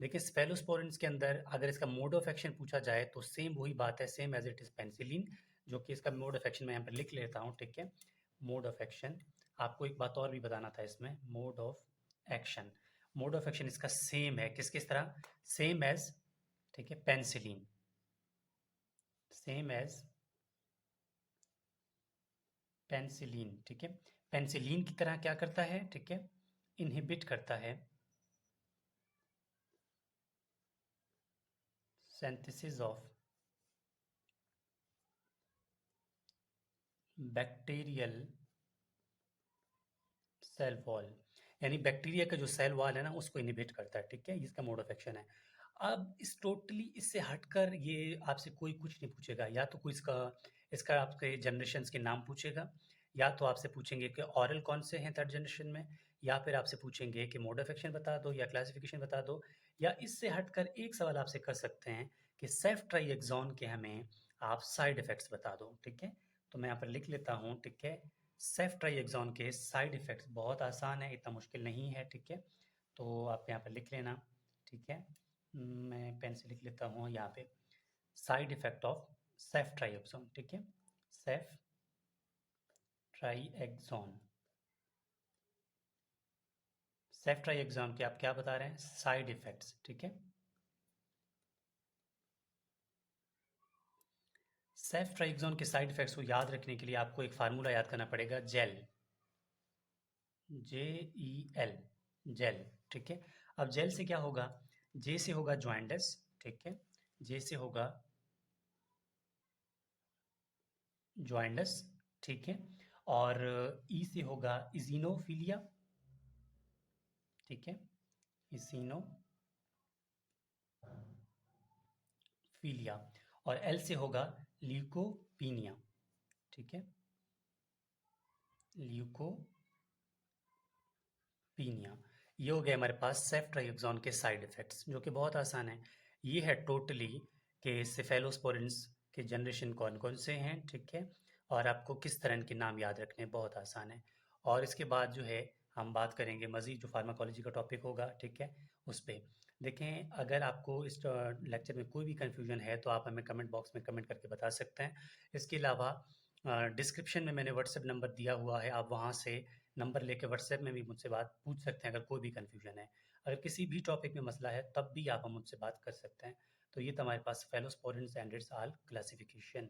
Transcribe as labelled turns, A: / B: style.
A: देखिए स्फेलोस्पोरेंस के अंदर अगर इसका मोड ऑफ एक्शन पूछा जाए तो सेम वही बात है, same as it is penicillin, जो कि इसका मोड ऑफ एक्शन मैं यहाँ पर लिख लेता हूँ, ठीक है। मोड ऑफ एक्शन, आपको एक बात और भी बताना था इसमें, mode of action, mode of action इसका सेम है, किस किस तरह, सेम एज, ठीक है, पेनिसिलिन, सेम एज पेनिसिलिन, ठीक है। पेनिसिलिन की तरह क्या करता है, ठीक है, इनहिबिट करता है synthesis of bacterial cell wall, यानी बैक्टीरिया का जो सेल वॉल है ना उसको इनहिबिट करता है, ठीक है, इसका मोड ऑफ एक्शन है। अब इस टोटली इससे हटकर ये आपसे कोई कुछ नहीं पूछेगा, या तो कोई इसका इसका आपके जनरेशन्स के नाम पूछेगा, या तो आपसे पूछेंगे कि ऑरल कौन से हैं थर्ड जनरेशन में, या फिर आपसे पूछेंगे कि मोड ऑफ एक्शन बता दो या क्लासिफिकेशन बता दो, या इससे हटकर एक सवाल आपसे कर सकते हैं कि सेफ ट्राइएक्सॉन के हमें आप साइड इफेक्ट्स बता दो, ठीक है। तो मैं यहाँ पर लिख लेता हूँ, ठीक है, सेफ ट्राइएक्सॉन के साइड इफेक्ट्स, बहुत आसान है, इतना मुश्किल नहीं है, ठीक है। तो आप यहाँ पर लिख लेना, ठीक है। मैं पेन से लिख लेता हूँ यहाँ पे, साइड इफेक्ट ऑफ सेफ ट्राइएक्सॉन, ठीक है, सेफ ट्राइएक्सॉन, सेफ ट्राइएक्सॉन के आप क्या बता रहे हैं, साइड इफेक्ट्स, ठीक है। सेफ ट्राइएक्सॉन के साइड इफेक्ट्स को याद रखने के लिए आपको एक फार्मूला याद करना पड़ेगा, जेल, JEL, जेल, ठीक है। अब जेल से क्या होगा, जे से होगा ज्वाइंटस, ठीक है, जे से होगा ज्वाइंटस, ठीक है, और ई से होगा इजिनोफिलिया, ठीक है, इसिनोफिलिया, और एल से होगा ल्यूकोपीनिया, ठीक है, ल्यूकोपीनिया। ये हो गए हमारे पास सेफ ट्राइएक्सॉन के साइड इफेक्ट्स, जो कि बहुत आसान है। ये है टोटली के सेफेलोस्पोरिन्स के जनरेशन कौन कौन से हैं, ठीक है, और आपको किस तरह के नाम याद रखने, बहुत आसान है। और इसके बाद जो है हम बात करेंगे मज़ीद जो फार्माकोलॉजी का टॉपिक होगा, ठीक है, उस पे। देखें, अगर आपको इस लेक्चर में कोई भी कन्फ्यूजन है तो आप हमें कमेंट बॉक्स में कमेंट करके बता सकते हैं। इसके अलावा डिस्क्रिप्शन में मैंने व्हाट्सएप नंबर दिया हुआ है, आप वहाँ से नंबर लेके व्हाट्सएप में भी मुझसे बात पूछ सकते हैं अगर कोई भी कन्फ्यूजन है। अगर किसी भी टॉपिक में मसला है तब भी आप हम मुझसे बात कर सकते हैं। तो ये तो हमारे पास फेलोस्पोरेंस एंड इट्स ऑल क्लासिफिकेशन।